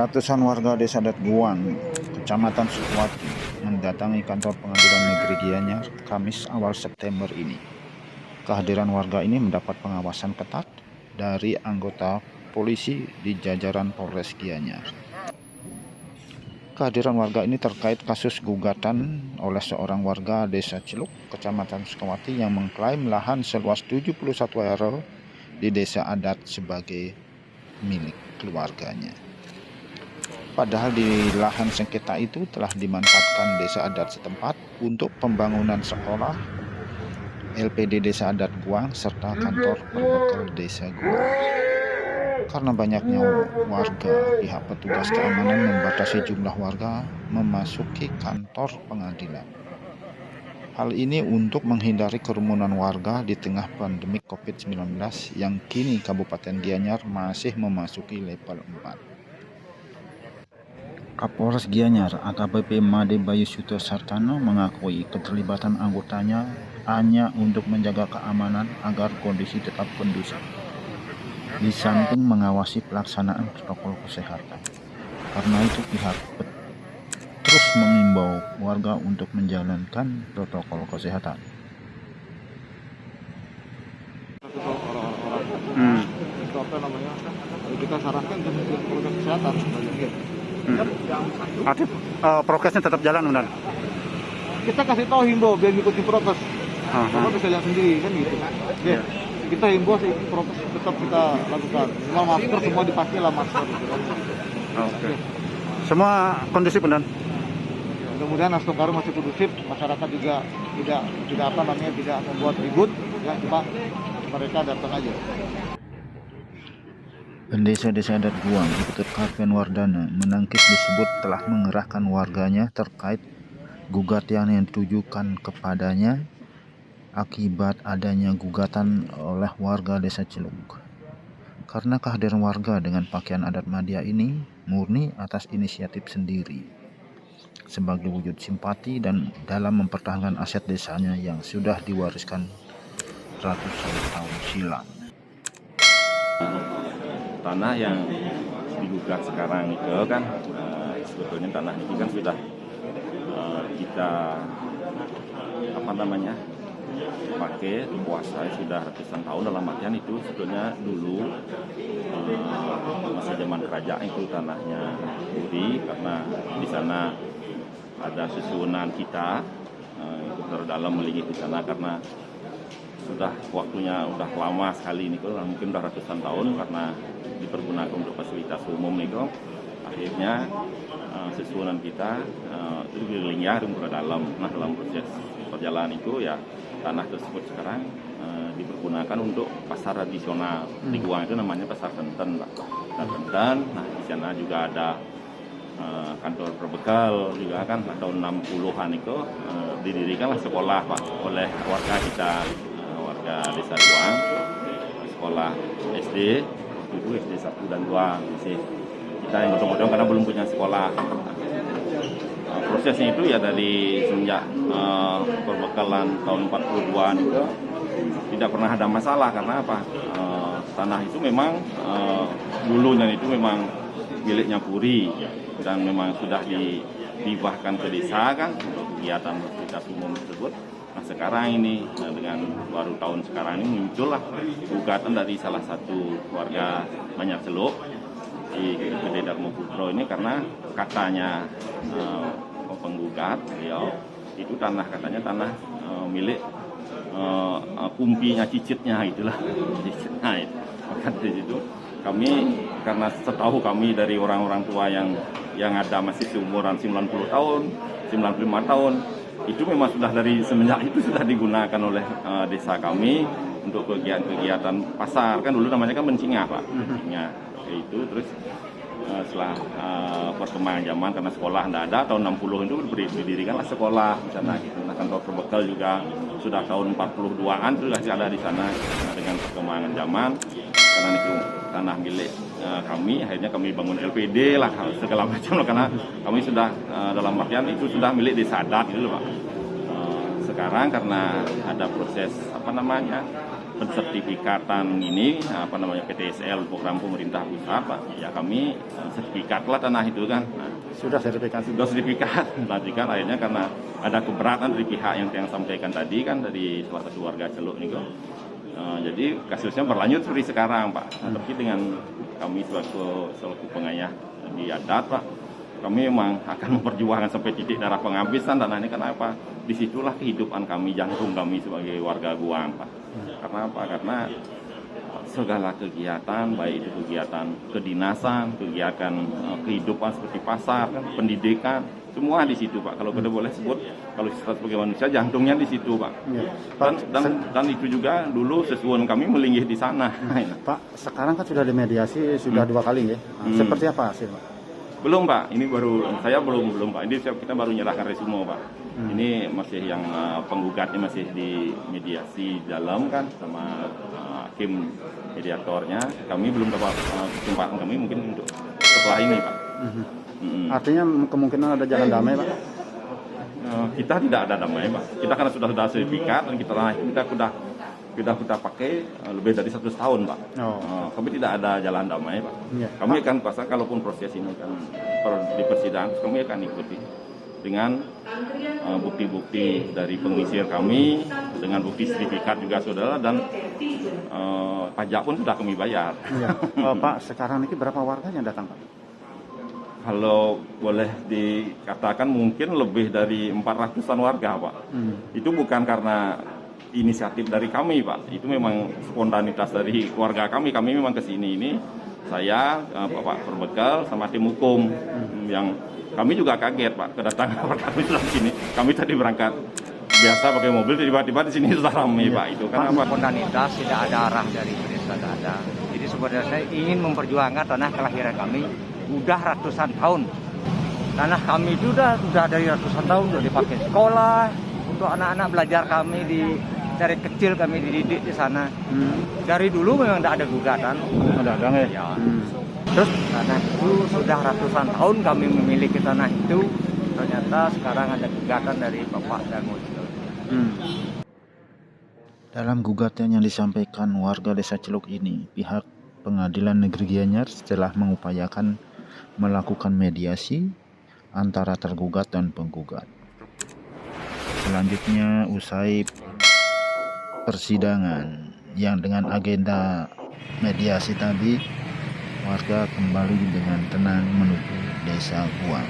Ratusan warga Desa Adat Guang, Kecamatan Sukwati, mendatangi kantor Pengadilan Negeri Gianyar Kamis awal September ini. Kehadiran warga ini mendapat pengawasan ketat dari anggota polisi di jajaran Polres Gianyar. Kehadiran warga ini terkait kasus gugatan oleh seorang warga Desa Ciluk, Kecamatan Sukwati yang mengklaim lahan seluas 71 RL di Desa Adat sebagai milik keluarganya. Padahal di lahan sengketa itu telah dimanfaatkan Desa Adat setempat untuk pembangunan sekolah, LPD Desa Adat Guang, serta kantor perbekal Desa Guang. Karena banyaknya warga, pihak petugas keamanan membatasi jumlah warga memasuki kantor pengadilan. Hal ini untuk menghindari kerumunan warga di tengah pandemi COVID-19 yang kini Kabupaten Gianyar masih memasuki level 4. Kapolres Gianyar AKBP Made Bayu Suto Sartano mengakui keterlibatan anggotanya hanya untuk menjaga keamanan agar kondisi tetap kondusif, di samping mengawasi pelaksanaan protokol kesehatan. Karena itu pihak terus mengimbau warga untuk menjalankan protokol kesehatan. Kita sarankan untuk protokol kesehatan. Aktif, prokesnya tetap jalan, benar? Kita kasih tahu himbau biar ngikutin prokes. Kita bisa lihat sendiri kan gitu. Ya. Kita himbau sih prokes tetap kita lakukan. Semua masker semua dipakai lah masker. Oke. Semua kondusif, benar? Mudah-mudahan Astokaru masih kondusif, masyarakat juga tidak membuat ribut. Ya, cuma mereka datang aja. Desa Adat Guang, Dr. Karven Wardana, menangkis disebut telah mengerahkan warganya terkait gugatan yang ditujukan kepadanya akibat adanya gugatan oleh warga Desa Ciluk. Karena kehadiran warga dengan pakaian adat Madya ini murni atas inisiatif sendiri, sebagai wujud simpati dan dalam mempertahankan aset desanya yang sudah diwariskan ratusan tahun silam. Tanah yang digugat sekarang itu kan sebetulnya tanah ini kan sudah kita pakai dikuasai sudah ratusan tahun, dalam artian itu sebetulnya dulu masa zaman kerajaan itu tanahnya Budi, karena di sana ada susunan kita itu terdalam melingkar di sana karena sudah waktunya udah lama sekali ini kok, mungkin udah ratusan tahun karena dipergunakan untuk fasilitas umum nih kok. Akhirnya susunan kita itu dilinyar ke dalam. Nah, dalam proses perjalanan itu ya tanah tersebut sekarang dipergunakan untuk pasar tradisional. Di Guang itu namanya pasar Senten, Pak. Pasar Senten. Nah, di sana juga ada kantor perbekal juga kan. Nah, tahun 60-an itu didirikanlah sekolah, Pak, oleh warga kita, warga Desa Guang, sekolah SD, itu SD 1 dan 2 masih kita yang gotong-gotong karena belum punya sekolah. Prosesnya itu ya dari semenjak perbekalan tahun 42-an itu tidak pernah ada masalah. Karena apa? Tanah itu memang dulunya itu memang miliknya Puri dan memang sudah dihibahkan ke desa kan untuk kegiatan fasilitas umum tersebut. Nah, sekarang ini dengan baru tahun sekarang ini muncullah gugatan dari salah satu warga Banyak Seluk di Gede Darmo Putro ini karena katanya penggugat beliau itu katanya tanah milik kumpinya cicitnya itulah cicitnya itu. Maka dari situ kami, karena setahu kami dari orang-orang tua yang ada masih seumuran 90 tahun, 95 tahun, itu memang sudah dari semenjak itu sudah digunakan oleh desa kami untuk kegiatan pasar. Kan dulu namanya kan Mencingah, Pak. Mencingah itu terus setelah perkembangan zaman karena sekolah tidak ada, tahun 60 itu didirikanlah sekolah di sana gitu. Nah, kantor perbekal juga sudah tahun 42-an sudah ada di sana. Nah, dengan perkembangan zaman karena itu tanah milik kami, akhirnya kami bangun LPD lah segala macam loh, karena kami sudah dalam artian itu sudah milik Desa Adat gitu loh, Pak. Sekarang karena ada proses pensertifikatan ini PTSL program pemerintah pusat Pak, ya kami sertifikatlah tanah itu kan. Nah, Sudah sertifikasi. sudah sertifikat, tapi kan akhirnya karena ada keberatan dari pihak yang sampaikan tadi kan dari salah satu warga Celuk nih kok. Jadi kasusnya berlanjut seperti sekarang Pak. Nah, tapi dengan kami selaku pengayah di adat Pak, kami memang akan memperjuangkan sampai titik darah penghabisan tanah ini. Kenapa? Disitulah kehidupan kami, jantung kami sebagai warga Guang Pak. Karena apa? Karena segala kegiatan, baik itu kegiatan kedinasan, kegiatan kehidupan seperti pasar, pendidikan, semua di situ Pak. Kalau kita boleh sebut, kalau kita sebagai manusia, jantungnya di situ Pak. Dan itu juga dulu sesuon kami melinggih di sana. Pak, sekarang kan sudah dimediasi sudah 2 kali ya. Seperti apa hasil Pak? Belum Pak, ini saya belum Pak. Ini kita baru menyerahkan resume Pak. Ini masih yang penggugatnya masih di mediasi dalam kan sama hakim mediatornya. Kami belum dapat kesempatan kami mungkin untuk setelah ini Pak. Artinya kemungkinan ada jalan damai Pak? Kita tidak ada damai Pak. Kita karena sudah sertifikat dan kita pakai lebih dari 100 tahun Pak. Kami tidak ada jalan damai Pak. Kami akan pasang kalaupun proses ini kan di persidangan, kami akan ikuti dengan bukti-bukti dari pengisir kami, dengan bukti sertifikat juga saudara, dan pajak pun sudah kami bayar. Pak, sekarang ini berapa warga yang datang Pak? Kalau boleh dikatakan mungkin lebih dari 400-an warga Pak. Itu bukan karena inisiatif dari kami Pak, itu memang spontanitas dari keluarga kami. Kami memang kesini ini, saya, Bapak Perbekal sama tim hukum yang kami juga kaget Pak kedatangan kami sudah sini. Kami tadi berangkat biasa pakai mobil, tiba-tiba di sini sudah ramai Pak. Itu kan apa? Spontanitas, tidak ada arah dari desa, tidak ada. Jadi sebenarnya saya ingin memperjuangkan tanah kelahiran kami udah ratusan tahun. Tanah kami itu udah dari ratusan tahun, udah dipakai sekolah untuk anak-anak belajar kami dari kecil kami dididik di sana. Dari dulu memang tidak ada gugatan. Ada ya. Terus tanah itu sudah ratusan tahun kami memiliki tanah itu. Ternyata sekarang ada gugatan dari Bapak dan Muncul. Dalam gugatan yang disampaikan warga Desa Celuk ini, pihak Pengadilan Negeri Gianyar setelah mengupayakan melakukan mediasi antara tergugat dan penggugat. Selanjutnya, usai persidangan yang dengan agenda mediasi tadi, warga kembali dengan tenang menuju Desa Guang.